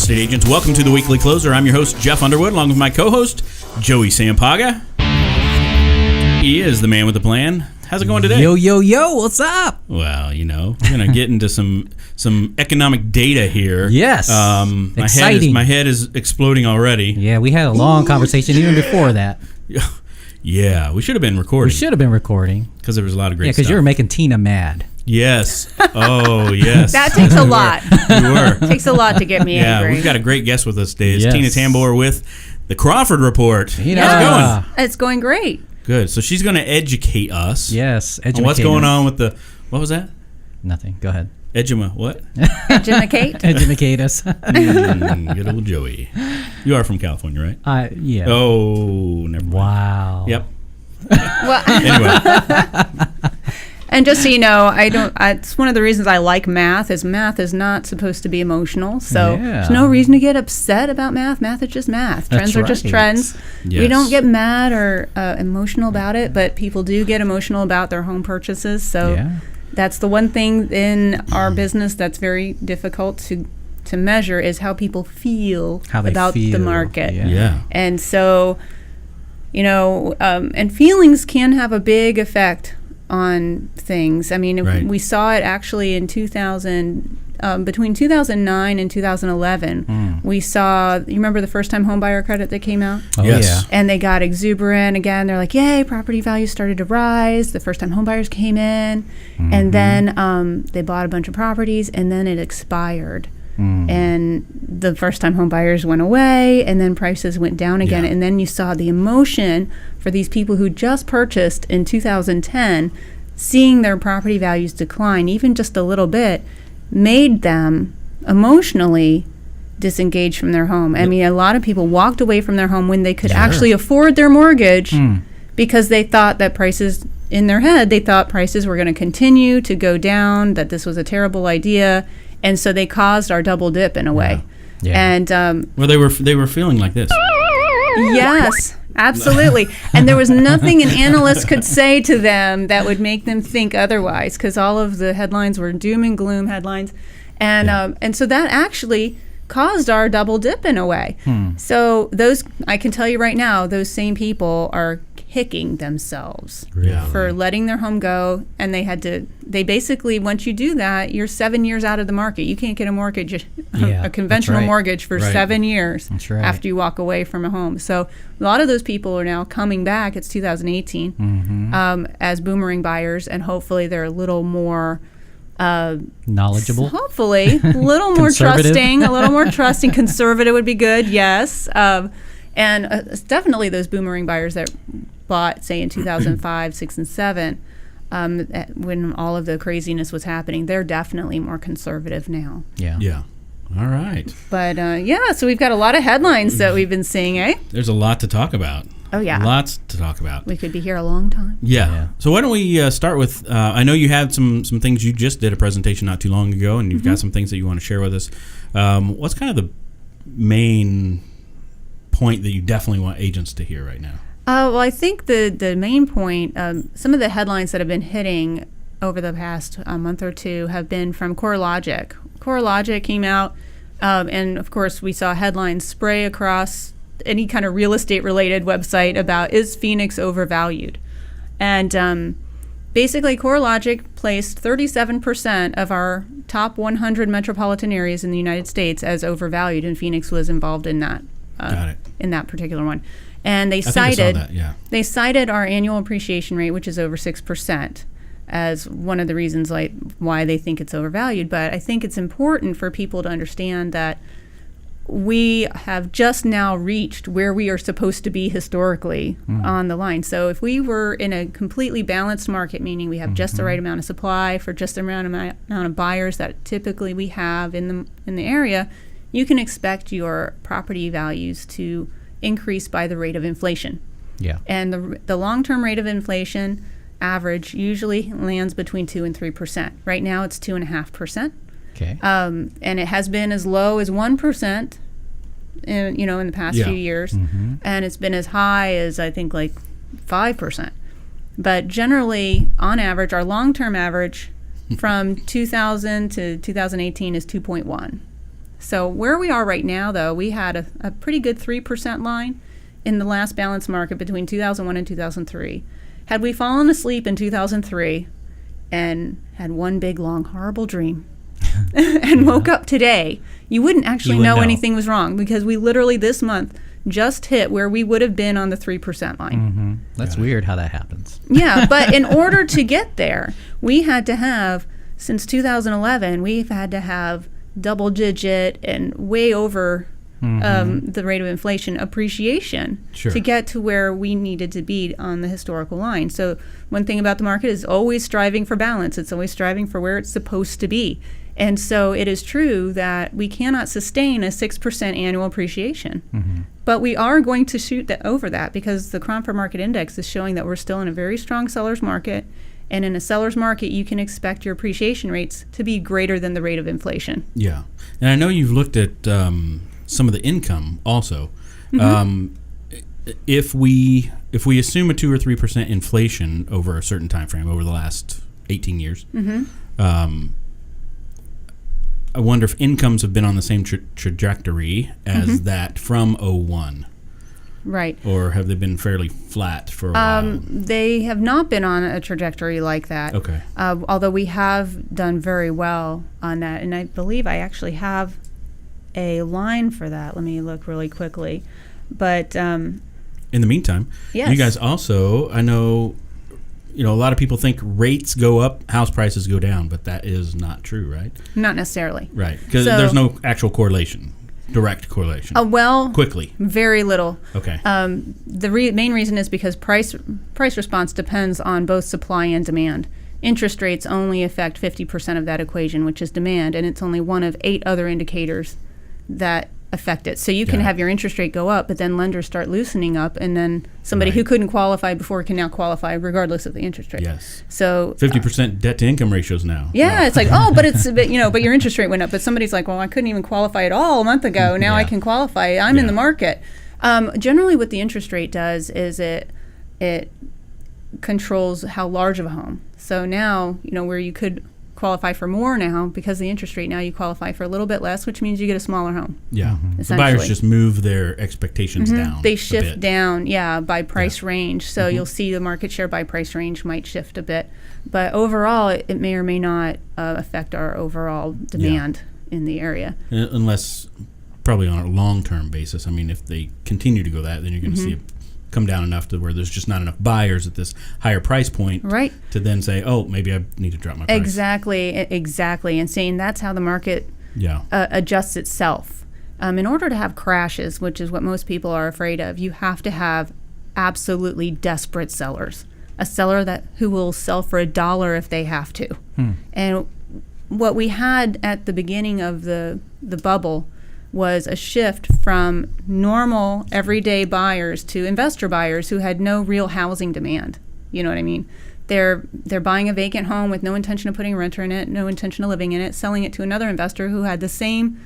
estate agents. Welcome to the Weekly Closer. I'm your host, Jeff Underwood, along with my co-host, Joey Sampaga. He is the man with the plan. How's it going today? Yo, what's up? Well, we're going to get into some economic data here. Yes. Exciting. My head is exploding already. Yeah, we had a long conversation even before that. Yeah, we should have been recording. Because there was a lot of great stuff. Yeah, because you were making Tina mad. Yes. Oh, yes. That takes a lot. You were. It takes a lot to get me angry. Yeah, we've got a great guest with us today. It's Yes. Tina Tamboer with the Cromford Report. How's it going? It's going great. Good. So she's going to educate us. Yes, on what's going on with the... What was that? Nothing. Go ahead. What? Educate? Educate us. Good old Joey. You are from California, right? Yeah. Oh, never mind. Wow. Yep. Well, Anyway. and just so you know, it's one of the reasons I like math is not supposed to be emotional. So there's no reason to get upset about math. Math is just math. Trends are just trends. Yes. We don't get mad or emotional about it, but people do get emotional about their home purchases. So that's the one thing in our business that's very difficult to measure is how people feel about the market. Yeah. And so, and feelings can have a big effect on things. I mean, we saw it actually in 2000, between 2009 and 2011. We saw, you remember the first time home buyer credit that came out? Oh, yes. Yeah. And they got exuberant again. They're like, yay, property values started to rise. The first time home buyers came in. And then they bought a bunch of properties and then it expired. And the first time home buyers went away and then prices went down again. And then you saw the emotion for these people who just purchased in 2010, seeing their property values decline even just a little bit, made them emotionally disengaged from their home. I mean, a lot of people walked away from their home when they could actually afford their mortgage because they thought that prices, in their head, they thought prices were going to continue to go down, that this was a terrible idea. And so they caused our double dip in a way. Yeah. And well, they were feeling like this. Yes, absolutely. And there was nothing an analyst could say to them that would make them think otherwise, because all of the headlines were doom and gloom headlines. And so that actually caused our double dip in a way. So those, I can tell you right now, those same people are kicking themselves for letting their home go. And they basically, once you do that, you're 7 years out of the market. You can't get a mortgage, a conventional mortgage for 7 years after you walk away from a home. So a lot of those people are now coming back. It's 2018 as boomerang buyers, and hopefully they're a little more knowledgeable, hopefully a little more trusting, conservative would be good. Yes. And it's definitely those boomerang buyers that bought, say, in 2005, 6, and 7, when all of the craziness was happening, they're definitely more conservative now. Yeah. All right. But so we've got a lot of headlines that we've been seeing, eh? There's a lot to talk about. Oh, yeah. Lots to talk about. We could be here a long time. Yeah. So why don't we start with, I know you had some things, you just did a presentation not too long ago, and you've got some things that you want to share with us. What's kind of the main point that you definitely want agents to hear right now? Well, I think the main point, some of the headlines that have been hitting over the past month or two have been from CoreLogic. CoreLogic came out, and of course we saw headlines spray across any kind of real estate related website about, is Phoenix overvalued? And basically CoreLogic placed 37% of our top 100 metropolitan areas in the United States as overvalued, and Phoenix was involved in that. Got it. In that particular one. And they cited our annual appreciation rate, which is over 6%, as one of the reasons why they think it's overvalued. But I think it's important for people to understand that we have just now reached where we are supposed to be historically on the line. So if we were in a completely balanced market, meaning we have just the right amount of supply for just the amount of buyers that typically we have in the area, you can expect your property values to increase by the rate of inflation. Yeah. And the long-term rate of inflation average usually lands between 2 and 3%. Right now it's 2.5%. Okay. And it has been as low as 1% in the past few years. And it's been as high as, I think, like 5%. But generally, on average, our long-term average from 2000 to 2018 is 2.1. So where we are right now, though, we had a pretty good 3% line in the last balanced market between 2001 and 2003. Had we fallen asleep in 2003 and had one big, long, horrible dream and woke up today, you wouldn't actually know anything was wrong, because we literally this month just hit where we would have been on the 3% line. Mm-hmm. That's weird how that happens. Yeah, but in order to get there, we had to have, since 2011, we've had to have double digit and way over the rate of inflation appreciation to get to where we needed to be on the historical line. So one thing about the market is always striving for balance. It's always striving for where it's supposed to be. And so it is true that we cannot sustain a 6% annual appreciation. But we are going to shoot over that, because the Cromford Market Index is showing that we're still in a very strong seller's market. And in a seller's market, you can expect your appreciation rates to be greater than the rate of inflation. Yeah. And I know you've looked at some of the income also. If we assume a 2 or 3% inflation over a certain time frame, over the last 18 years, I wonder if incomes have been on the same trajectory as that from 01. Right. Or have they been fairly flat for a while? They have not been on a trajectory like that. Okay. Although we have done very well on that. And I believe I actually have a line for that. Let me look really quickly. But in the meantime, yes. You guys also, I know, a lot of people think rates go up, house prices go down, but that is not true, right? Not necessarily. Right. Because there's no actual correlation. Direct correlation. Quickly. Very little. Okay. The main reason is because price response depends on both supply and demand. Interest rates only affect 50% of that equation, which is demand, and it's only one of 8 other indicators that affect it. So you can have your interest rate go up, but then lenders start loosening up, and then somebody who couldn't qualify before can now qualify regardless of the interest rate. Yes. So 50% debt to income ratios now. Yeah, it's like, but your interest rate went up. But somebody's like, well, I couldn't even qualify at all a month ago. Now I can qualify. I'm in the market. Generally, what the interest rate does is it controls how large of a home. So now, where you could qualify for more now, because of the interest rate, now you qualify for a little bit less, which means you get a smaller home. Yeah. The buyers just move their expectations down. They shift down, by price range. So you'll see the market share by price range might shift a bit. But overall, it may or may not affect our overall demand in the area. Unless, probably on a long-term basis. I mean, if they continue to go that, then you're going to see it come down enough to where there's just not enough buyers at this higher price point to then say, maybe I need to drop my price. Exactly. And saying that's how the market adjusts itself. In order to have crashes, which is what most people are afraid of, you have to have absolutely desperate sellers. A seller who will sell for $1 if they have to. And what we had at the beginning of the bubble was a shift from normal everyday buyers to investor buyers who had no real housing demand. You know what I mean? They're buying a vacant home with no intention of putting a renter in it, no intention of living in it, selling it to another investor who had the same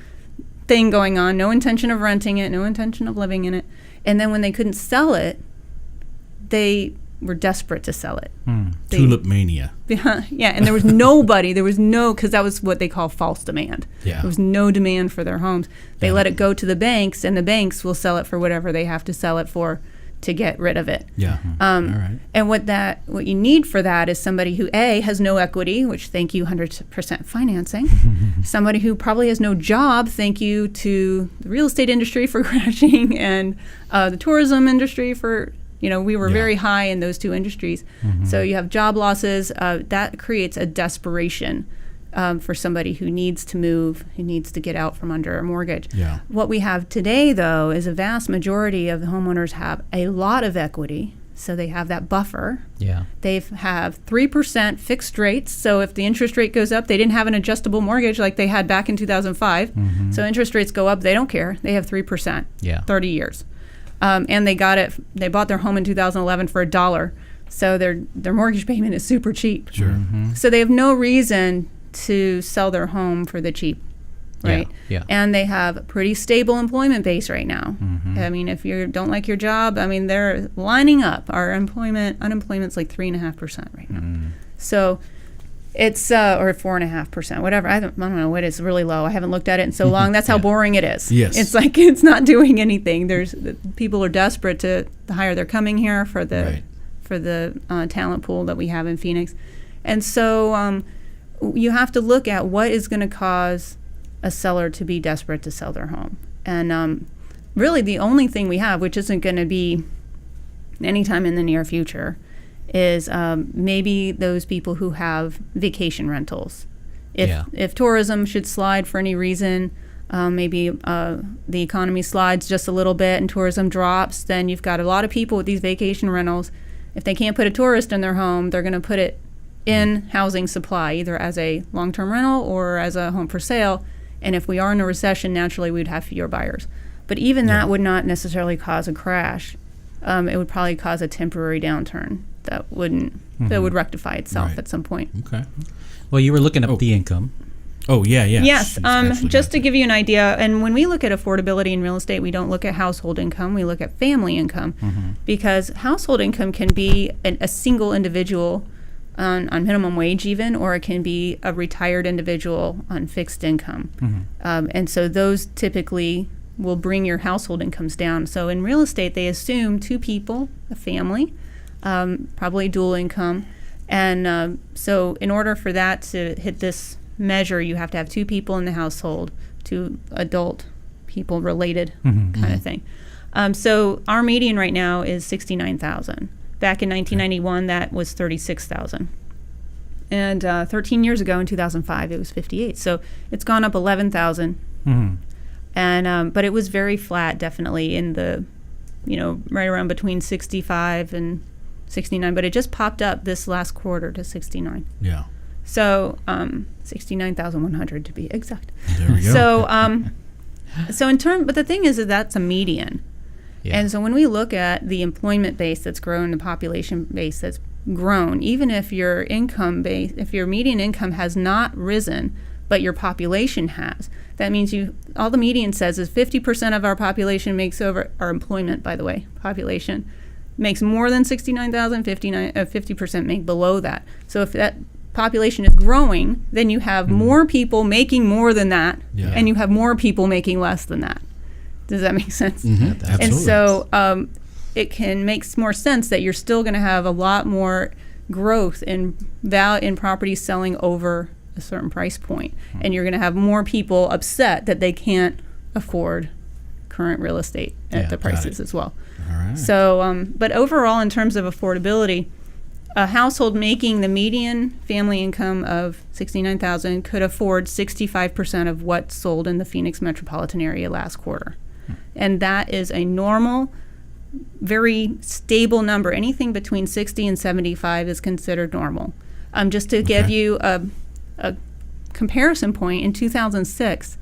thing going on, no intention of renting it, no intention of living in it. And then when they couldn't sell it, they were desperate to sell it. Tulip mania. Yeah, and there was nobody, because that was what they call false demand. Yeah. There was no demand for their homes. They let it go to the banks, and the banks will sell it for whatever they have to sell it for to get rid of it. Yeah. All right. And what you need for that is somebody who, A, has no equity, which thank you 100% financing. Somebody who probably has no job, thank you to the real estate industry for crashing, and the tourism industry for, we were very high in those 2 industries. So you have job losses. That creates a desperation for somebody who needs to move, who needs to get out from under a mortgage. Yeah. What we have today, though, is a vast majority of the homeowners have a lot of equity. So they have that buffer. Yeah. They have 3% fixed rates. So if the interest rate goes up, they didn't have an adjustable mortgage like they had back in 2005. So interest rates go up, they don't care. They have 3%, 30 years. And they bought their home in 2011 for $1. So their mortgage payment is super cheap. Sure. So they have no reason to sell their home for the cheap, right? Yeah. And they have a pretty stable employment base right now. I mean, if you don't like your job, they're lining up. Our unemployment's like 3.5% right now. So It's or 4.5%, whatever. I don't know what it's really low. I haven't looked at it in so long. That's how boring it is. Yes, it's like it's not doing anything. People are desperate to hire. They're coming here for the talent pool that we have in Phoenix, and so you have to look at what is going to cause a seller to be desperate to sell their home. And really, the only thing we have, which isn't going to be anytime in the near future, is maybe those people who have vacation rentals. If tourism should slide for any reason, maybe the economy slides just a little bit and tourism drops, then you've got a lot of people with these vacation rentals. If they can't put a tourist in their home, they're going to put it in housing supply, either as a long-term rental or as a home for sale. And if we are in a recession, naturally we'd have fewer buyers. But even that would not necessarily cause a crash. It would probably cause a temporary downturn that would rectify itself at some point. Okay. Well, you were looking up the income. Oh, yeah. Yes. Just to give you an idea, and when we look at affordability in real estate, we don't look at household income. We look at family income, because household income can be a single individual on minimum wage even, or it can be a retired individual on fixed income. And so those typically will bring your household incomes down. So in real estate, they assume two people, a family, probably dual income. And so in order for that to hit this measure, you have to have two people in the household, two adult people related kind of thing. So our median right now is $69,000. Back in 1991, that was $36,000. And 13 years ago in 2005, it was $58,000. So it's gone up $11,000. And but it was very flat, definitely in the, right around between 65 and 69. But it just popped up this last quarter to 69. Yeah. So 69,100 to be exact. There we go. But the thing is that that's a median. Yeah. And so when we look at the employment base that's grown, the population base that's grown, even if your income base, if your median income has not risen, but your population has, that means all the median says is 50% of our population makes over, our employment, by the way, population, makes more than 69,000, 50% make below that. So if that population is growing, then you have more people making more than that, and you have more people making less than that. Does that make sense? Absolutely. And so it can make more sense that you're still going to have a lot more growth in properties selling over a certain price point, and you're going to have more people upset that they can't afford current real estate at the prices as well. All right. So, but overall, in terms of affordability, a household making the median family income of $69,000 could afford 65% of what sold in the Phoenix metropolitan area last quarter. And that is a normal, very stable number. Anything between 60 and 75 is considered normal. Just to give you a comparison point, in 2006,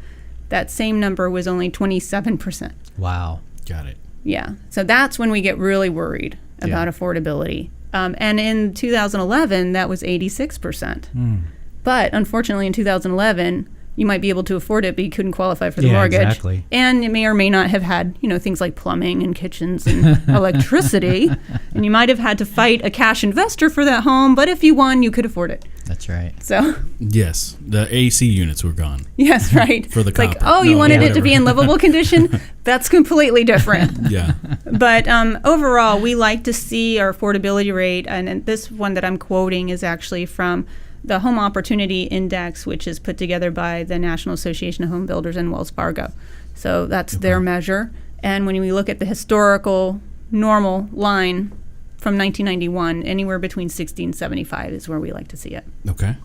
that same number was only 27%. Wow. Got it. Yeah. So that's when we get really worried about affordability. And in 2011, that was 86%. But unfortunately, in 2011, you might be able to afford it, but you couldn't qualify for the mortgage. Exactly. And it may or may not have had, things like plumbing and kitchens and electricity. And you might have had to fight a cash investor for that home, but if you won, you could afford it. That's right. So. Yes, the AC units were gone. Yes, right. For the copper. Like, you wanted it to be in livable condition? That's completely different. Yeah. But overall, we like to see our affordability rate, and this one that I'm quoting is actually from the Home Opportunity Index, which is put together by the National Association of Home Builders and Wells Fargo. So that's their measure. And when we look at the historical normal line from 1991, anywhere between 60 and 75 is where we like to see it. Okay.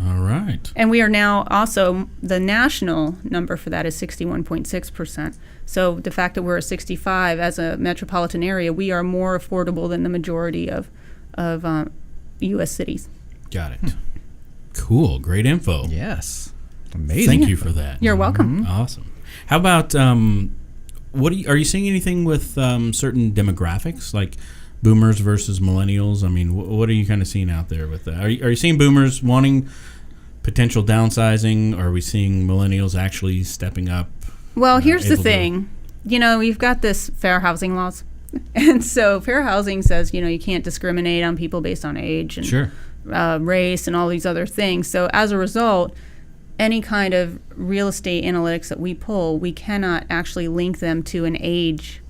All right. And we are now also, the national number for that is 61.6%. So the fact that we're at 65 as a metropolitan area, we are more affordable than the majority of U.S. cities. Got it. Cool. Great info. Yes. Amazing. Thank you for that. You're welcome. Awesome. How about are you seeing anything with certain demographics, like boomers versus millennials? I mean, what are you kind of seeing out there with that? Are you seeing boomers wanting potential downsizing? Or are we seeing millennials actually stepping up? Well, here's the thing. We've got this fair housing laws. And so fair housing says, you can't discriminate on people based on age and Sure. Race and all these other things. So as a result, any kind of real estate analytics that we pull, we cannot actually link them to an age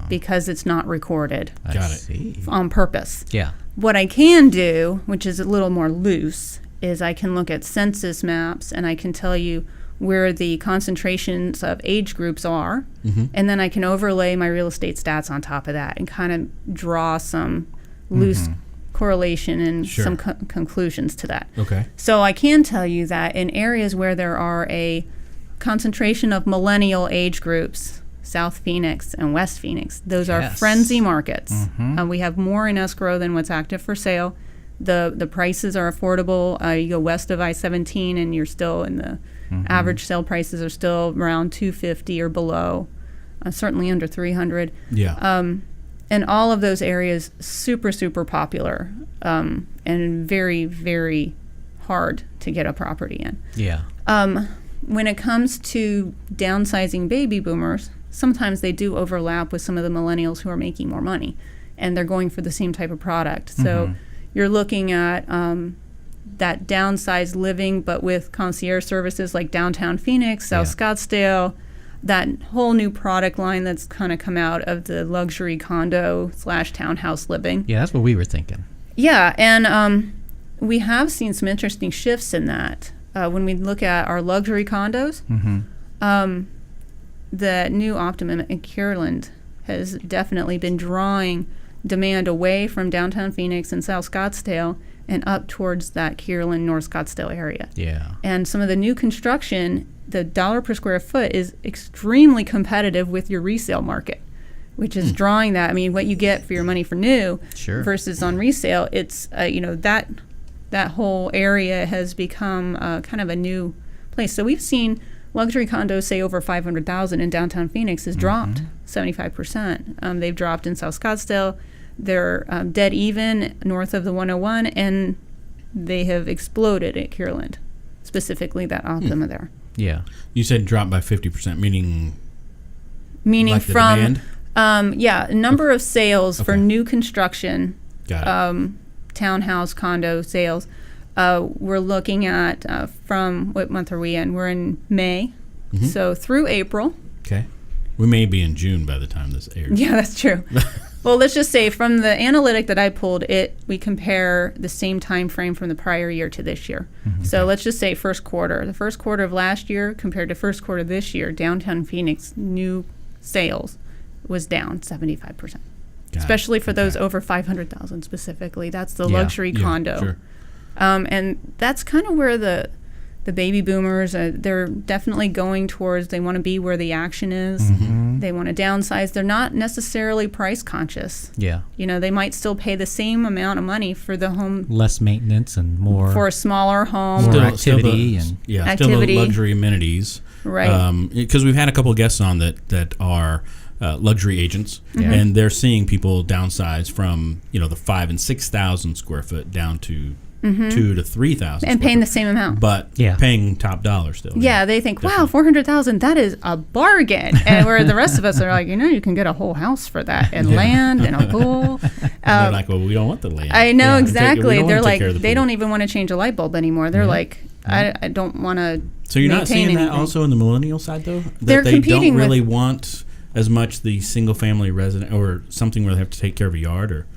because it's not recorded. Got it. See. On purpose. Yeah. What I can do, which is a little more loose, is I can look at census maps and I can tell you where the concentrations of age groups are, and then I can overlay my real estate stats on top of that and kind of draw some loose correlation and some conclusions to that. Okay. So I can tell you that in areas where there are a concentration of millennial age groups, South Phoenix and West Phoenix, those are frenzy markets. We have more in escrow than what's active for sale. The prices are affordable. You go west of I-17 and you're still in the average sale prices are still around $250 or below, certainly under $300. Yeah. And all of those areas super, super popular and very, very hard to get a property in. Yeah. When it comes to downsizing baby boomers, sometimes they do overlap with some of the millennials who are making more money, and they're going for the same type of product. So you're looking at that downsized living, but with concierge services like downtown Phoenix, South Scottsdale, that whole new product line that's kind of come out of the luxury condo / townhouse living. Yeah, that's what we were thinking. Yeah, and we have seen some interesting shifts in that. When we look at our luxury condos, the new Optimum in Kierland has definitely been drawing demand away from downtown Phoenix and South Scottsdale and up towards that Kierland, North Scottsdale area. Yeah. And some of the new construction, the dollar per square foot is extremely competitive with your resale market, which is drawing that. I mean, what you get for your money for new versus on resale, it's, that whole area has become kind of a new place. So we've seen luxury condos, say over $500,000 in downtown Phoenix, has dropped 75%. They've dropped in South Scottsdale. They're dead even north of the 101, and they have exploded at Kierland, specifically that Optima there. Yeah. You said drop by 50%, meaning like from the demand? Number of sales for new construction, Got it. townhouse condo sales. We're looking at from what month are we in? We're in May, so through April. Okay. We may be in June by the time this airs. Yeah, that's true. Well, let's just say from the analytic that I pulled, we compare the same time frame from the prior year to this year. So let's just say first quarter. The first quarter of last year compared to first quarter this year, downtown Phoenix new sales was down 75%. Especially for those over 500,000 specifically. That's the luxury condo. Sure. And that's kind of where the baby boomers, they're definitely going towards, they want to be where the action is. They want to downsize. They're not necessarily price conscious. Yeah. They might still pay the same amount of money for the home. Less maintenance and more. For a smaller home. More activity. Still the luxury amenities. Right. Because we've had a couple of guests on that are luxury agents, and they're seeing people downsize from, the 5,000 and 6,000 square foot down to 2,000 to 3,000, and paying the same amount, but paying top dollar still. Yeah, they think, wow, 400,000, that is a bargain, and where the rest of us are like, you can get a whole house for that, and land and a pool. They're like, well, we don't want the land. I know exactly. They're like, they don't even want to change a light bulb anymore. They're like, I don't want to. So you're not seeing that also in the millennial side though? They're they competing don't really with, want as much the single family resident or something where they have to take care of a yard or.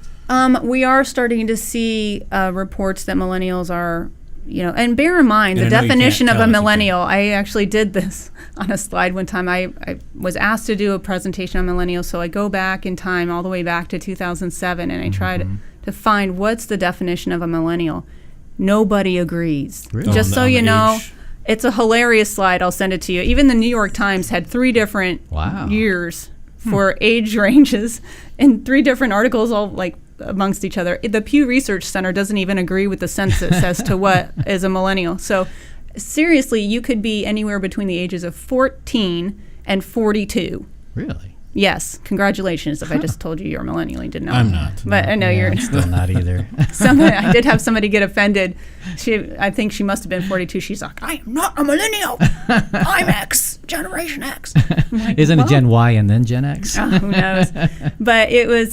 We are starting to see reports that millennials are, and bear in mind the definition of a millennial. I actually did this on a slide one time. I was asked to do a presentation on millennials, so I go back in time all the way back to 2007, and I tried to find what's the definition of a millennial. Nobody agrees. Really? Just so you know, it's a hilarious slide. I'll send it to you. Even the New York Times had 3 different years for age ranges in 3 different articles, all like amongst each other. The Pew Research Center doesn't even agree with the census as to what is a millennial. So seriously, you could be anywhere between the ages of 14 and 42. Really? Yes, congratulations. If I just told you you're a millennial, you didn't know. I'm not. But I know Yeah, you're I'm still not either. I did have somebody get offended. I think she must have been 42. She's like, I am not a millennial. I'm X, Generation X. Like, Isn't it Gen Y and then Gen X? Who knows? But it was,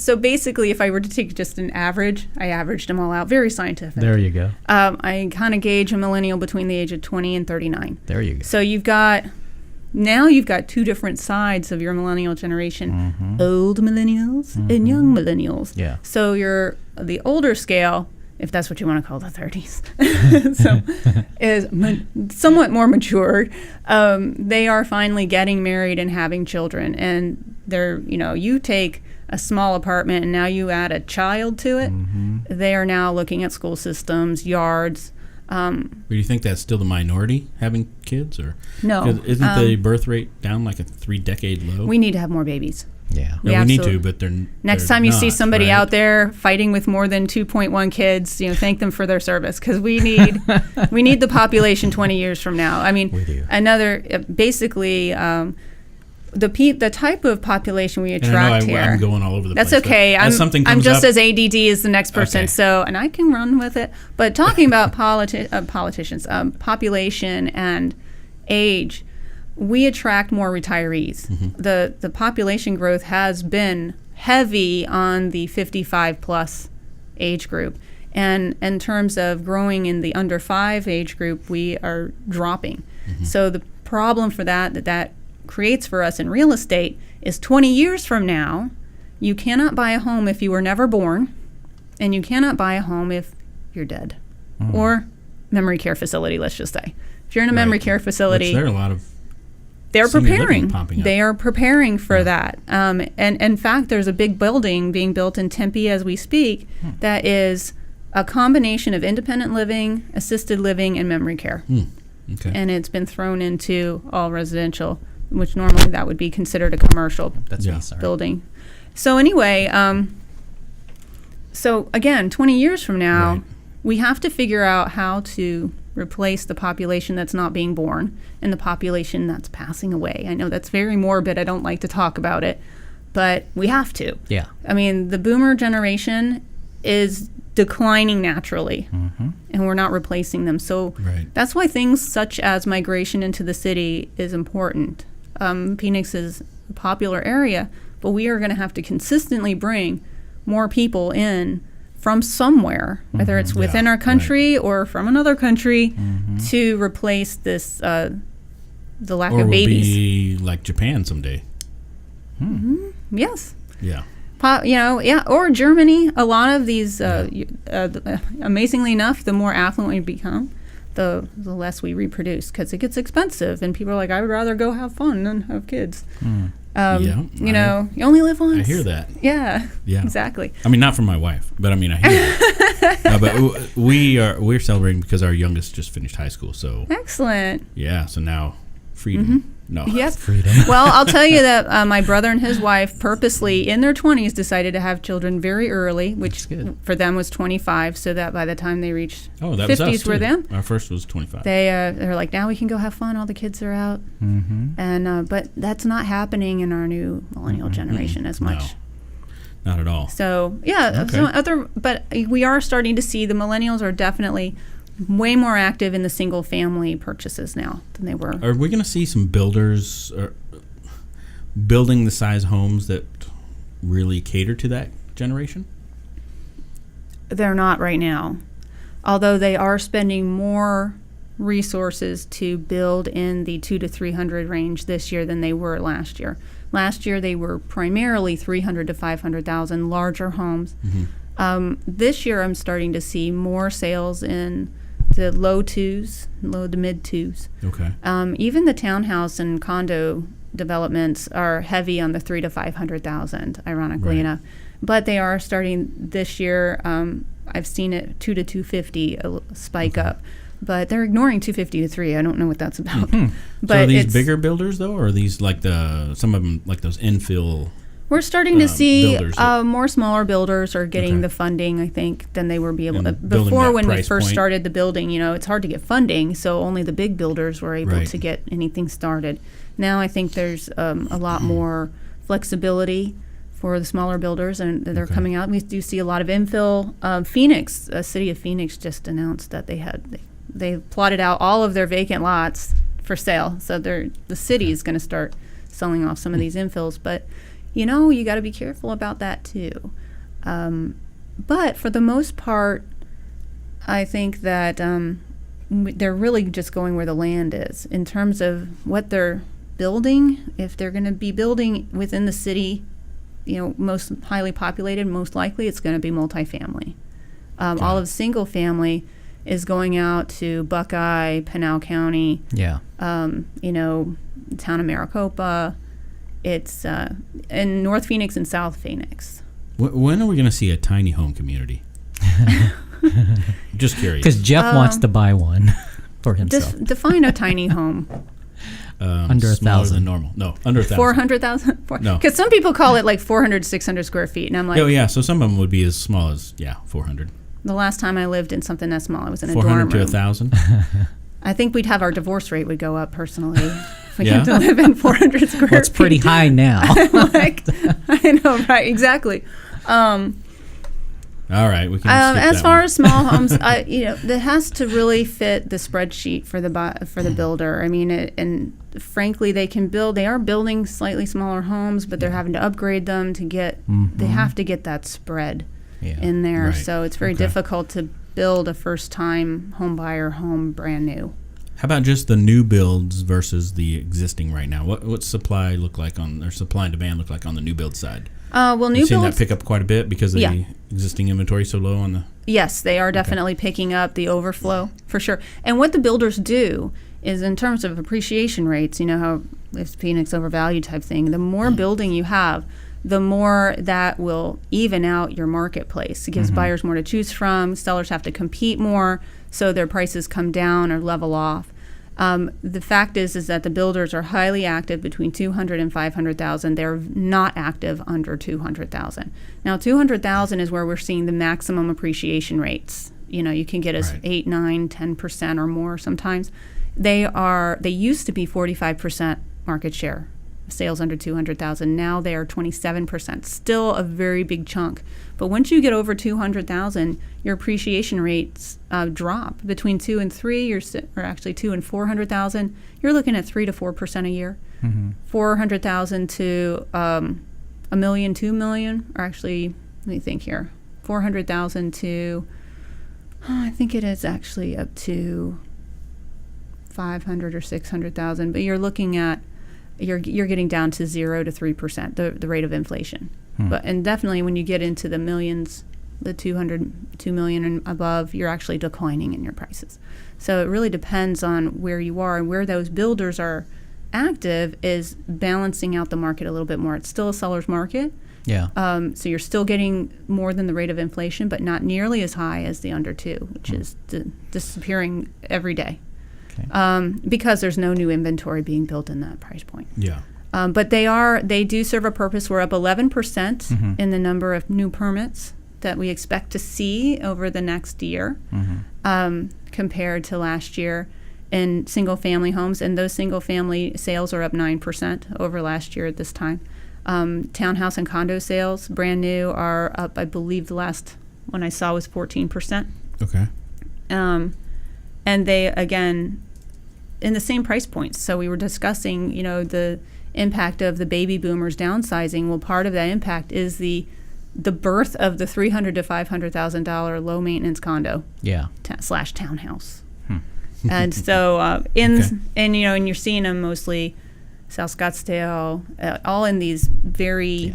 so basically, if I were to take just an average, I averaged them all out, very scientific. There you go. I kind of gauge a millennial between the age of 20 and 39. There you go. So you've got two different sides of your millennial generation, old millennials and young millennials. Yeah. So you're the older scale, if that's what you want to call the 30s, so is somewhat more matured. They are finally getting married and having children, and they're, you take a small apartment and now you add a child to it. They are now looking at school systems, yards. Do you think that's still the minority having kids, or No. Isn't the birth rate down like a 3-decade low? We need to have more babies. Yeah. No, we need to, but they're Next they're time you see not, somebody right? out there fighting with more than 2.1 kids, thank them for their service, because we need the population 20 years from now. I mean, We do. basically. The type of population we And I attract know here. I'm going all over the That's place. but okay. as something I'm comes just up, as ADD as the next person, Okay. and I can run with it. But talking about politicians, population and age, we attract more retirees. The population growth has been heavy on the 55 plus age group, and in terms of growing in the under 5 age group, we are dropping. So the problem for that creates for us in real estate is 20 years from now, you cannot buy a home if you were never born, and you cannot buy a home if you're dead, or memory care facility, let's just say. If you're in a memory care facility, there are a lot of they're senior living preparing. popping up. They are preparing for that. And in fact, there's a big building being built in Tempe as we speak that is a combination of independent living, assisted living, and memory care. Okay. And it's been thrown into all residential, which normally that would be considered a commercial That's Yeah. me, sorry. building. So anyway, so again, 20 years from now, Right. we have to figure out how to replace the population that's not being born and the population that's passing away. I know that's very morbid. I don't like to talk about it, but we have to. Yeah. I mean, the boomer generation is declining naturally, and we're not replacing them. So Right. that's why things such as migration into the city is important. Phoenix is a popular area, but we are going to have to consistently bring more people in from somewhere, whether it's within Yeah, our country or from another country, to replace this the lack Or of we'll babies. be like Japan someday. Yes. Yeah. Or Germany. A lot of these, amazingly enough, the more affluent we become, the less we reproduce, because it gets expensive, and people are like, I would rather go have fun than have kids. You only live once. I hear that. Yeah. Yeah. Exactly. I mean, not from my wife, but I mean, I hear that. But we're celebrating because our youngest just finished high school. So Excellent. yeah, so now freedom. No. Yes. Freedom. Well, I'll tell you that my brother and his wife purposely, in their 20s, decided to have children very early, which That's good. for them was 25, so that by the time they reached Oh, that 50s was us were too. them. Our first was 25. They're like, now we can go have fun. All the kids are out, and but that's not happening in our new millennial generation as much. No, not at all. So yeah, Okay. but we are starting to see the millennials are definitely way more active in the single family purchases now than they were. Are we going to see some builders building the size homes that really cater to that generation? They're not right now, although they are spending more resources to build in the 200 to 300 range this year than they were last year. Last year they were primarily 300 to 500,000 larger homes. This year I'm starting to see more sales in the low to mid twos. Okay. Even the townhouse and condo developments are heavy on the 300 to 500,000, ironically Right. enough. But they are starting this year. I've seen it 2 to 250 spike up, but they're ignoring 250 to 3. I don't know what that's about. So But are these it's, bigger builders though, or are these like some of them like those infill? we're starting to see builders that- more smaller builders are getting Okay. the funding, I think, than they were able to. And building Before, that when we price first point. started the building, it's hard to get funding, so only the big builders were able Right. to get anything started. Now I think there's a lot more flexibility for the smaller builders, and they're coming out. We do see a lot of infill. Phoenix, city of Phoenix, just announced that they plotted out all of their vacant lots for sale. So the city is going to start selling off some of these infills. But, you got to be careful about that too. But for the most part, I think that they're really just going where the land is in terms of what they're building. If they're going to be building within the city, most highly populated, most likely it's going to be multifamily. All of single family is going out to Buckeye, Pinal County, town of Maricopa. It's in North Phoenix and South Phoenix. When are we going to see a tiny home community? Just curious. Because Jeff wants to buy one for himself. Define a tiny home. Under 1,000 than normal. No, under 1,000. 400,000? No. Because some people call it like 400, 600 square feet. And I'm like... Oh, yeah. So some of them would be as small as, 400. The last time I lived in something that small, I was in a dorm room. 400 to 1,000? I think we'd have our divorce rate would go up personally if we had to live in 400 square Well, it's feet. pretty high now. I know, right? Exactly. All right, we can. As far as small homes, that has to really fit the spreadsheet for the builder. I mean, and frankly, they are building slightly smaller homes, but they're having to upgrade them to get. They have to get that spread in there. Right. So it's very difficult to build a first-time home buyer home brand new. How about just the new builds versus the existing right now? What's supply look like or supply and demand look like on the new build side? New builds. You've seen that pick up quite a bit because the existing inventory so low on the. Yes, they are definitely picking up the overflow for sure. And what the builders do is, in terms of appreciation rates, how it's Phoenix overvalued type thing. The more building you have, the more that will even out your marketplace. It gives buyers more to choose from. Sellers have to compete more, so their prices come down or level off. The fact is that the builders are highly active between 200 and 500,000. They're not active under 200,000. Now, 200,000 is where we're seeing the maximum appreciation rates. You can get as 8, 9, 10% or more sometimes. They used to be 45% market share sales under 200,000. Now they are 27%. Still a very big chunk. But once you get over 200,000, your appreciation rates drop. Between 2 and 3, or actually 2 and 400,000, you're looking at 3 to 4% a year. 400,000 to $1 million, $2 million, or actually, let me think here. 400,000 to, I think it is actually up to 500 or 600,000. But you're looking at you're getting down to 0 to 3%, the rate of inflation. And definitely when you get into the millions, the 2 million and above, you're actually declining in your prices. So it really depends on where you are, and where those builders are active is balancing out the market a little bit more. It's still a seller's market. So you're still getting more than the rate of inflation, but not nearly as high as the under 2, which is disappearing every day. Because there's no new inventory being built in that price point. But they do serve a purpose. We're up 11% in the number of new permits that we expect to see over the next year compared to last year in single family homes. And those single family sales are up 9% over last year at this time. Townhouse and condo sales, brand new, are up, I believe the last one I saw was 14%. Okay. And they, again, in the same price points. So we were discussing, the impact of the baby boomers downsizing. Well, part of that impact is the birth of the $300,000 to $500,000 low maintenance condo slash townhouse. And so and you're seeing them mostly South Scottsdale, all in these very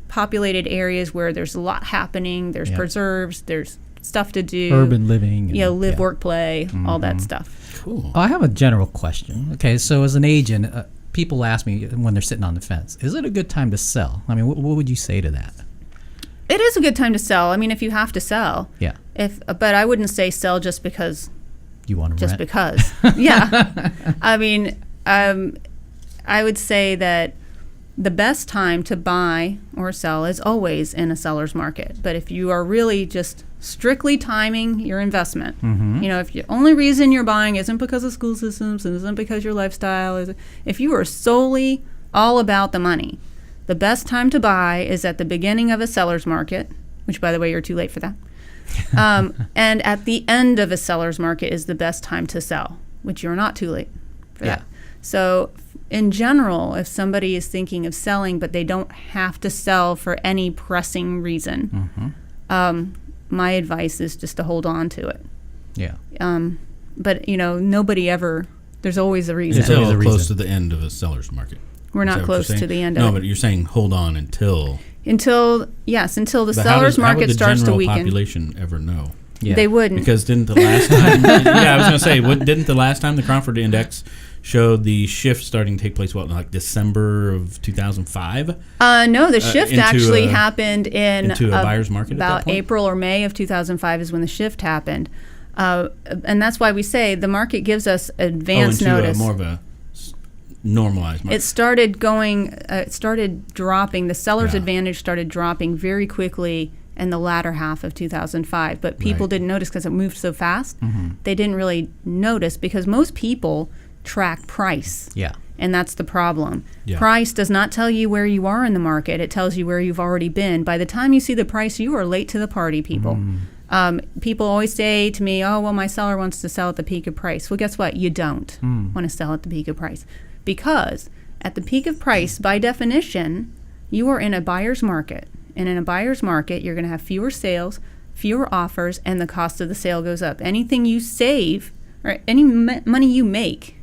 populated areas where there's a lot happening. There's preserves. There's stuff to do, urban living, live, work, play, all that stuff. Cool. I have a general question. Okay, so as an agent, people ask me when they're sitting on the fence, is it a good time to sell? I mean, what would you say to that? It is a good time to sell. I mean, if you have to sell. But I wouldn't say sell just because. You want to just rent? Because. I mean, I would say that the best time to buy or sell is always in a seller's market. But if you are really just strictly timing your investment, if the only reason you're buying isn't because of school systems and isn't because your lifestyle is, if you are solely all about the money, the best time to buy is at the beginning of a seller's market, which, by the way, you're too late for that. And at the end of a seller's market is the best time to sell, which you're not too late for that. So in general, if somebody is thinking of selling but they don't have to sell for any pressing reason, my advice is just to hold on to it. Yeah. But nobody ever. There's always a reason. Until close to the end of a seller's market. We're not close to the end of it. No, but you're saying hold on until the seller's market starts to weaken. How would the general population ever know? Yeah. They wouldn't. Because didn't the last time? I was going to say, didn't the last time the Cromford Index showed the shift starting to take place, like December of 2005? No, the shift actually happened into a buyer's market about at that point? April or May of 2005 is when the shift happened. And that's why we say the market gives us advance notice. More of a normalized market. It started dropping. The seller's advantage started dropping very quickly in the latter half of 2005. But people didn't notice because it moved so fast. They didn't really notice because most people track price. Yeah. And that's the problem. Yeah. Price does not tell you where you are in the market. It tells you where you've already been. By the time you see the price, you are late to the party, people. People always say to me, oh, well, my seller wants to sell at the peak of price. Well, guess what? You don't want to sell at the peak of price. Because at the peak of price, by definition, you are in a buyer's market. And in a buyer's market, you're going to have fewer sales, fewer offers, and the cost of the sale goes up. Anything you save or any money you make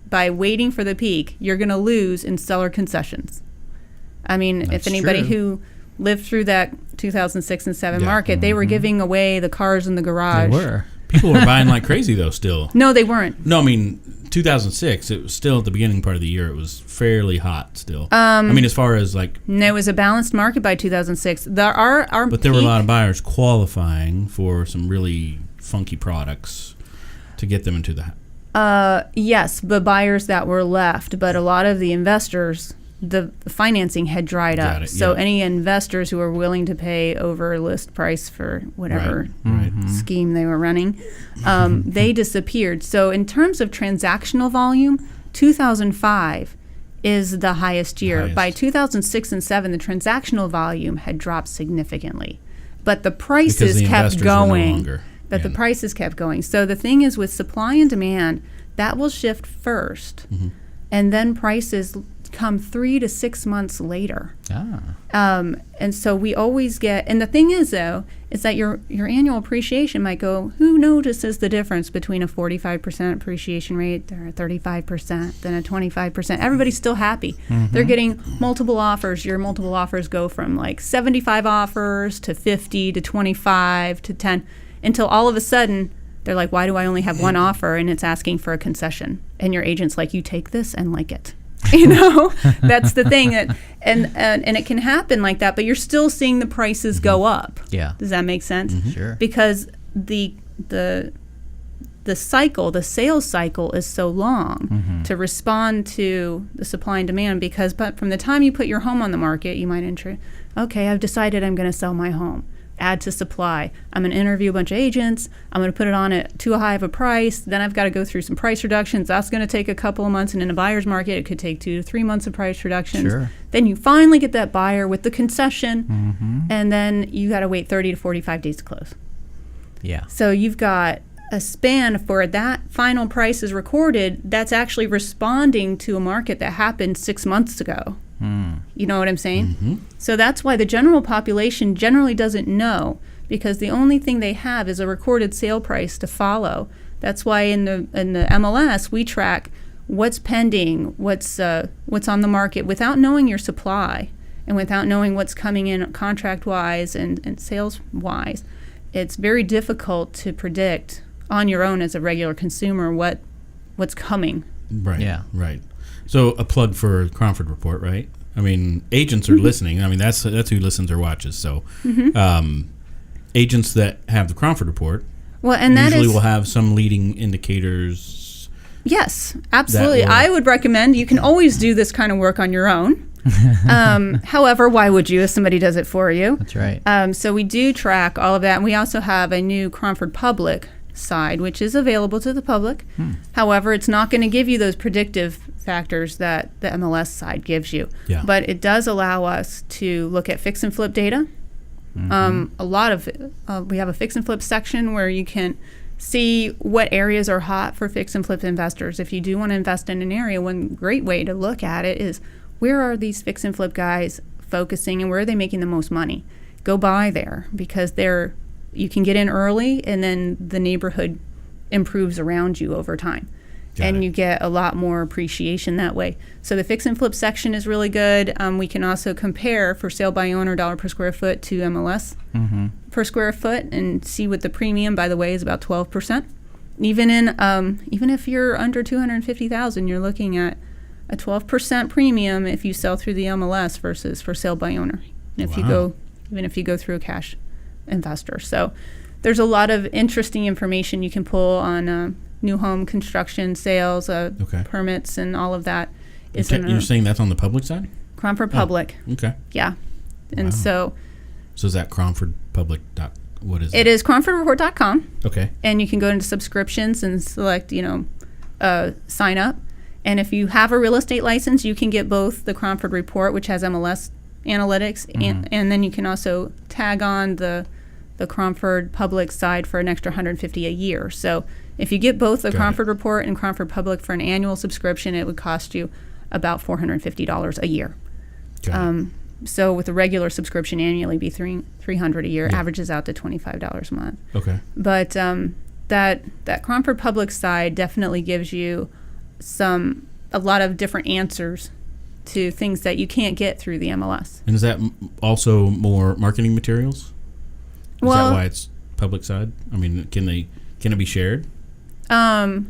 by waiting for the peak, you're going to lose in seller concessions. I mean, if anybody who lived through that 2006 and 7 market, they were giving away the cars in the garage. They were. People were buying like crazy, though, still. No, they weren't. No, I mean, 2006, it was still at the beginning part of the year, it was fairly hot still. I mean, as far as like... No, it was a balanced market by 2006. But there were a lot of buyers qualifying for some really funky products to get them into the... Yes, the buyers that were left, but a lot of the investors, the financing had dried up. So any investors who were willing to pay over list price for whatever scheme they were running, they disappeared. So in terms of transactional volume, 2005 is the highest year. By 2006 and 7, the transactional volume had dropped significantly. But the prices kept going. But the prices kept going. So the thing is, with supply and demand, that will shift first, and then prices come 3 to 6 months later. And so we always get, and the thing is, though, is that your annual appreciation might go, who notices the difference between a 45% appreciation rate or a 35%, then a 25%? Everybody's still happy. They're getting multiple offers. Your multiple offers go from like 75 offers to 50 to 25 to 10, until all of a sudden they're like, why do I only have one offer? And it's asking for a concession. And your agent's like, you take this and like it. That's the thing. And it can happen like that, but you're still seeing the prices go up. Yeah. Does that make sense? Sure. Because the cycle, the sales cycle is so long to respond to the supply and demand, but from the time you put your home on the market, you might enter, okay, I've decided I'm going to sell my home. Add to supply. I'm going to interview a bunch of agents. I'm going to put it on at too high of a price. Then I've got to go through some price reductions. That's going to take a couple of months. And in a buyer's market, it could take 2 to 3 months of price reductions. Sure. Then you finally get that buyer with the concession. And then you got to wait 30 to 45 days to close. Yeah. So you've got a span for that final price is recorded that's actually responding to a market that happened 6 months ago. You know what I'm saying? So that's why the general population generally doesn't know, because the only thing they have is a recorded sale price to follow. That's why in the MLS we track what's pending, what's on the market, without knowing your supply and without knowing what's coming in contract-wise and sales-wise. It's very difficult to predict on your own as a regular consumer what's coming. Right. Yeah. Right. So a plug for Cromford Report, right? I mean, agents are listening. I mean, that's who listens or watches. So agents that have the Cromford Report usually will have some leading indicators. Yes, absolutely. I would recommend, you can always do this kind of work on your own. However, why would you if somebody does it for you? That's right. So we do track all of that. And we also have a new Cromford Public side, which is available to the public. However, it's not going to give you those predictive factors that the MLS side gives you. Yeah. But it does allow us to look at fix and flip data. A lot of we have a fix and flip section where you can see what areas are hot for fix and flip investors. If you do want to invest in an area, one great way to look at it is where are these fix and flip guys focusing and where are they making the most money? Go buy there because you can get in early and then the neighborhood improves around you over time. You get a lot more appreciation that way. So the fix and flip section is really good. We can also compare for sale by owner dollar per square foot to MLS per square foot and see what the premium, by the way, is about 12%. Even if you're under 250,000, you're looking at a 12% premium if you sell through the MLS versus for sale by owner. And if you go through a cash investor. So there's a lot of interesting information you can pull on new home construction, sales, permits, and all of that. You're saying that's on the public side? Cromford Public. Okay. Yeah. And so is that Cromford Public what is it? It is CromfordReport.com. Okay. And you can go into subscriptions and select, sign up. And if you have a real estate license, you can get both the Cromford Report, which has MLS analytics, and then you can also tag on the Cromford Public side for an extra $150 a year. So if you get both the Cromford Report and Cromford Public for an annual subscription, it would cost you about $450 a year. So with a regular subscription annually, be $300 a year, averages out to $25 a month. Okay. But that Cromford Public side definitely gives you a lot of different answers to things that you can't get through the MLS. And is that also more marketing materials? Is that why it's public side? I mean, can it be shared? You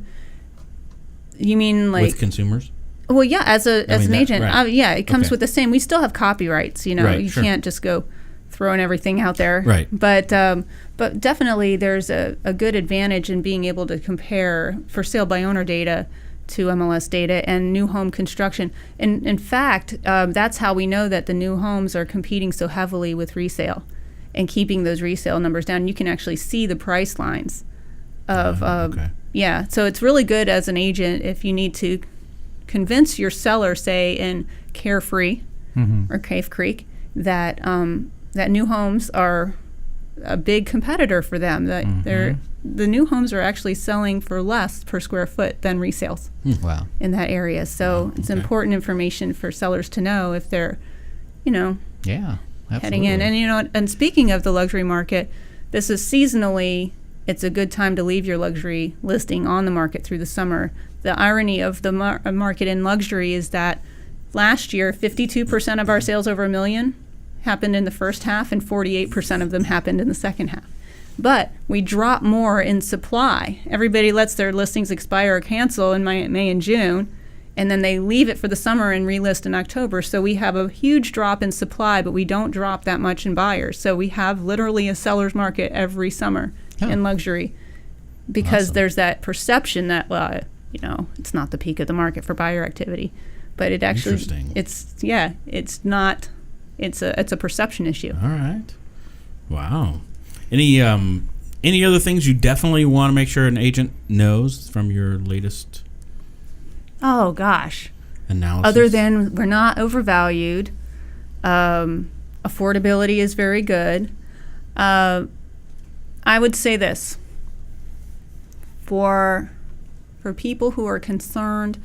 mean like with consumers? Well, yeah, as an agent, right. It comes with the same. We still have copyrights, you can't just go throwing everything out there. Right. But definitely there's a good advantage in being able to compare for sale by owner data to MLS data and new home construction. And in fact, that's how we know that the new homes are competing so heavily with resale and keeping those resale numbers down. You can actually see the price lines of, so it's really good as an agent if you need to convince your seller, say in Carefree or Cave Creek, that that new homes are a big competitor for them. That the new homes are actually selling for less per square foot than resales. Wow. In that area. So it's important information for sellers to know if they're, heading in. And and speaking of the luxury market, this is seasonally. It's a good time to leave your luxury listing on the market through the summer. The irony of the market in luxury is that last year, 52% of our sales over $1 million happened in the first half and 48% of them happened in the second half. But we drop more in supply. Everybody lets their listings expire or cancel in May and June, and then they leave it for the summer and relist in October. So we have a huge drop in supply, but we don't drop that much in buyers. So we have literally a seller's market every summer in luxury because there's that perception that, it's not the peak of the market for buyer activity. But it actually, it's not, it's a perception issue. All right. Wow. Any other things you definitely want to make sure an agent knows from your latest analysis? Other than we're not overvalued, affordability is very good. I would say this for people who are concerned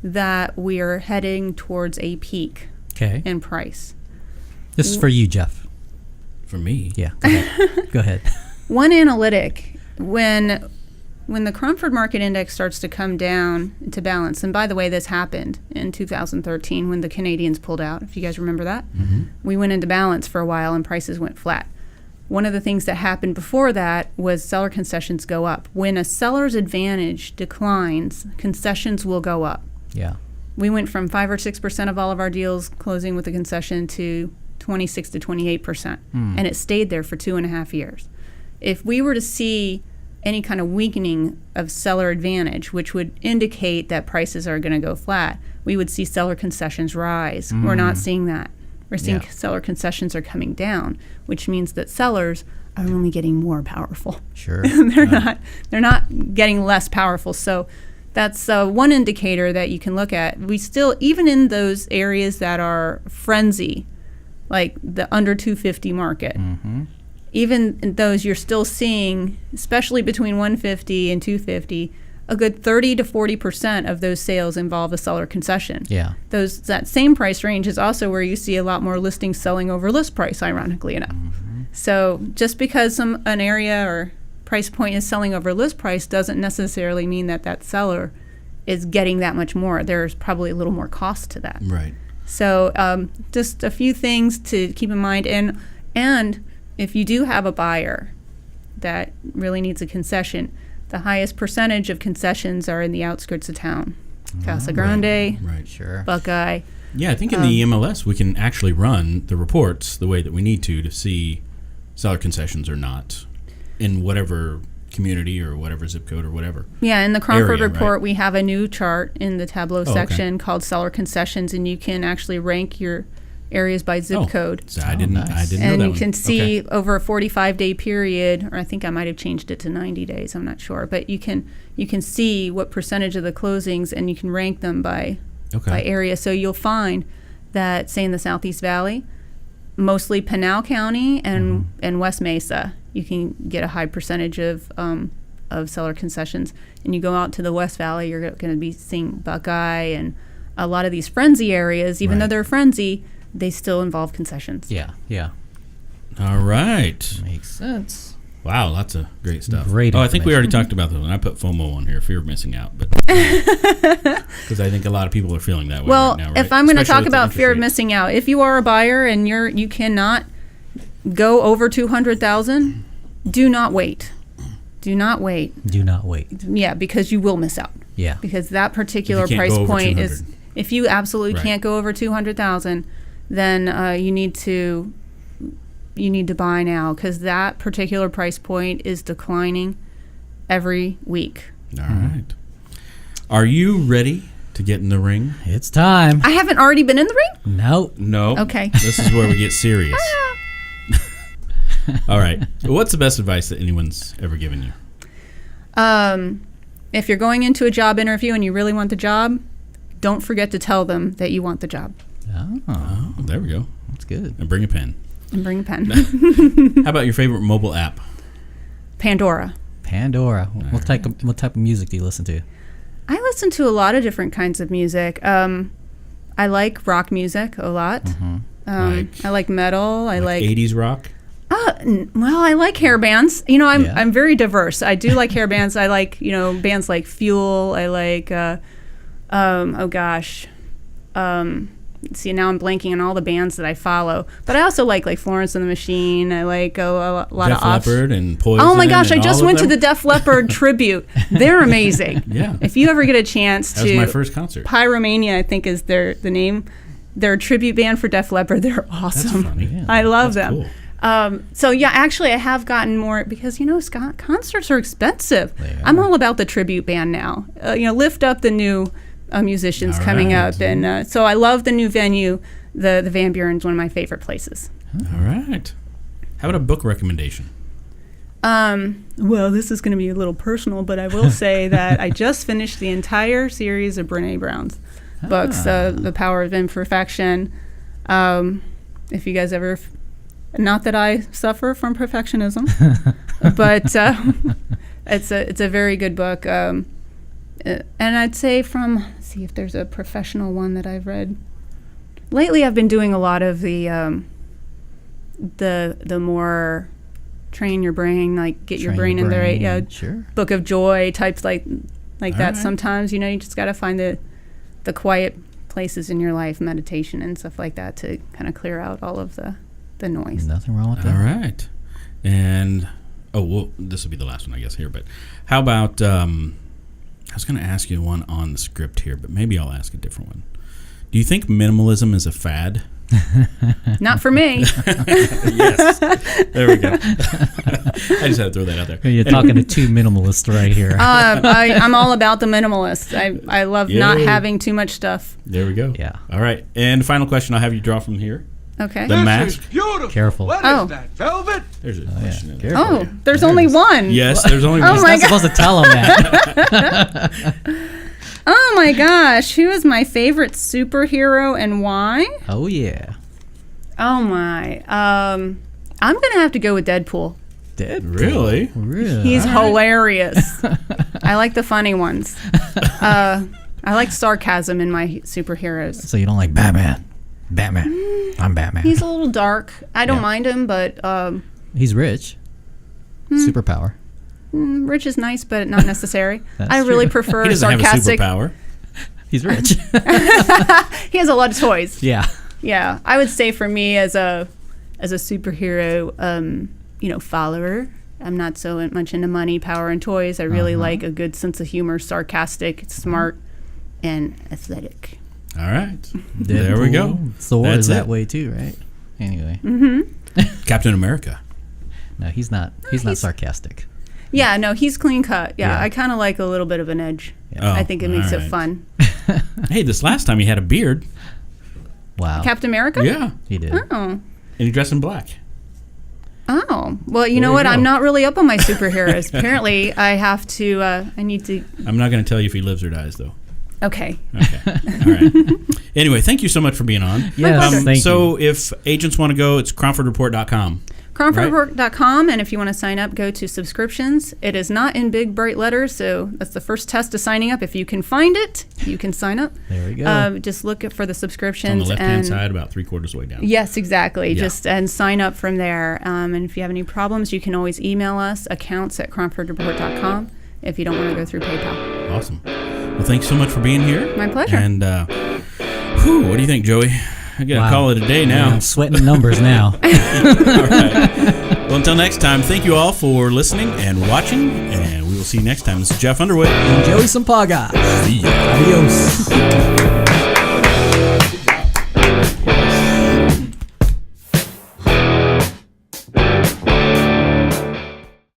that we are heading towards a peak in price. This is for you, Jeff. For me? Yeah. Go ahead. One analytic, when the Cromford Market Index starts to come down into balance, and by the way, this happened in 2013 when the Canadians pulled out, if you guys remember that. We went into balance for a while and prices went flat. One of the things that happened before that was seller concessions go up. When a seller's advantage declines, concessions will go up. Yeah. We went from 5 or 6% of all of our deals closing with a concession to 26 to 28%, and it stayed there for 2.5 years. If we were to see any kind of weakening of seller advantage, which would indicate that prices are going to go flat, we would see seller concessions rise. We're not seeing that. We're seeing seller concessions are coming down, which means that sellers are only getting more powerful. Sure. They're not getting less powerful. So that's one indicator that you can look at. We still, even in those areas that are frenzy, like the under 250 market, even in those, you're still seeing, especially between 150 and 250, a good 30 to 40% of those sales involve a seller concession. Yeah. That same price range is also where you see a lot more listings selling over list price, ironically enough. So just because an area or price point is selling over list price doesn't necessarily mean that seller is getting that much more. There's probably a little more cost to that. Right. So just a few things to keep in mind. And if you do have a buyer that really needs a concession, the highest percentage of concessions are in the outskirts of town. Casa Grande, Right. Sure. Buckeye. Yeah, I think in the MLS we can actually run the reports the way that we need to see seller concessions or not in whatever community or whatever zip code or whatever. Yeah, in the Cromford area, Report, right? we have a new chart in the Tableau section called Seller Concessions, and you can actually rank your areas by zip code. So I didn't know that And you one. can see over a 45-day period, or I think I might have changed it to 90 days, I'm not sure, but you can see what percentage of the closings, and you can rank them by area. So you'll find that, say in the Southeast Valley, mostly Pinal County and West Mesa, you can get a high percentage of seller concessions. And you go out to the West Valley, you're going to be seeing Buckeye and a lot of these frenzy areas. Even though they're frenzy, they still involve concessions. Yeah. All right. Makes sense. Wow, lots of great stuff. Great I think we already information. talked about that one. I put FOMO on here, fear of missing out, but because I think a lot of people are feeling that way right now, right? If I'm going to Especially talk with the about interest fear of rate. missing out, if you are a buyer and you cannot go over 200,000, do not wait. Do not wait. Do not wait. Yeah, because you will miss out. Yeah. Because that particular If you can't price go over point 200. is, if you absolutely Right. can't go over 200,000, then you need to buy now, because that particular price point is declining every week. All right. Are you ready to get in the ring? It's time. I haven't already been in the ring? No. No. Okay. This is where we get serious. All right. What's the best advice that anyone's ever given you? If you're going into a job interview and you really want the job, don't forget to tell them that you want the job. Oh, There we go. that's good. And bring a pen. And bring a pen. How about your favorite mobile app? Pandora. What type of music do you listen to? I listen to a lot of different kinds of music. I like rock music a lot. I like metal. I like 80s rock? well, I like hair bands. You know, Yeah. I'm very diverse. I do like hair bands. I like, bands like Fuel. I like see, now I'm blanking on all the bands that I follow. But I also like Florence and the Machine. I like a lot Def of Leppard and Poison. Oh my gosh, I and just all went of to the them? Def Leppard tribute. They're amazing. Yeah. If you ever get a chance That was to, my first concert. Pyromania, I think is the name. They're a tribute band for Def Leppard. They're awesome. That's funny. Yeah. I love That's them. cool. So yeah, actually I have gotten more, because Scott, concerts are expensive. They I'm are. all about the tribute band now. Lift up the new musicians All coming right. up, and so I love the new venue. The Van Buren's one of my favorite places. All right. How about a book recommendation? Well, this is going to be a little personal, but I will say that I just finished the entire series of Brene Brown's books, The Power of Imperfection. If you guys ever, not that I suffer from perfectionism, but it's a very good book. And I'd say let's see if there's a professional one that I've read. Lately, I've been doing a lot of the more train your brain, like get your brain in the right Sure. Book of Joy types like All that. right. Sometimes you just got to find the quiet places in your life, meditation and stuff like that, to kind of clear out all of the noise. Nothing wrong with that. All right. And, this will be the last one, I guess, here. But how about, I was going to ask you one on the script here, but maybe I'll ask a different one. Do you think minimalism is a fad? Not for me. Yes. There we go. I just had to throw that out there. You're talking to two minimalists right here. I'm all about the minimalist. I love not having too much stuff. There we go. Yeah. All right. And the final question I'll have you draw from here. Okay. The mask. Beautiful. Careful. What is that? Velvet? There's a question in there. Careful. Oh, there's only one. Yes, there's only Oh one. my You're not supposed to tell them that. Oh my gosh, who is my favorite superhero and why? Oh, yeah. Oh my. I'm gonna have to go with Deadpool. Deadpool. Really? Really? He's hilarious. I like the funny ones. I like sarcasm in my superheroes. So you don't like Batman? Batman. I'm Batman. He's a little dark. I don't Yeah. mind him, but He's rich. Superpower. Rich is nice, but not necessary. That's I really true. prefer He doesn't sarcastic. have a superpower. He's rich. He has a lot of toys. Yeah. Yeah, I would say for me as a superhero, follower, I'm not so much into money, power, and toys. I really like a good sense of humor, sarcastic, smart, and athletic. All right. There we go. Thor That's is that it. way too, right? Anyway. Captain America. No, he's not. He's not sarcastic. Yeah, no, he's clean cut. Yeah, Yeah. I kind of like a little bit of an edge. Oh, I think it makes all it right. fun. Hey, this last time he had a beard. Wow. Captain America? Yeah. He did. Oh. And he dressed in black. Oh. Well, you know you what? go. I'm not really up on my superheroes. Apparently, I have to, I need to. I'm not going to tell you if he lives or dies, though. Okay. Okay. All right. Anyway, thank you so much for being on. Yes, thank you. So if agents want to go, it's cromfordreport.com. CromfordReport.com, and if you want to sign up, go to subscriptions. It is not in big, bright letters, so that's the first test of signing up. If you can find it, you can sign up. There we go. Just look for the It's subscriptions. on the left-hand and side, about 3/4 way down. Yes, exactly. Yeah. And sign up from there. And if you have any problems, you can always email us, accounts@cromfordreport.com, if you don't want to go through PayPal. Awesome. Well, thanks so much for being here. My pleasure. And what do you think, Joey? I got to Wow. call it a day now. I'm sweating numbers now. All right. Well, until next time, thank you all for listening and watching, and we will see you next time. This is Jeff Underwood. Joey Sampaga. See ya. Adios.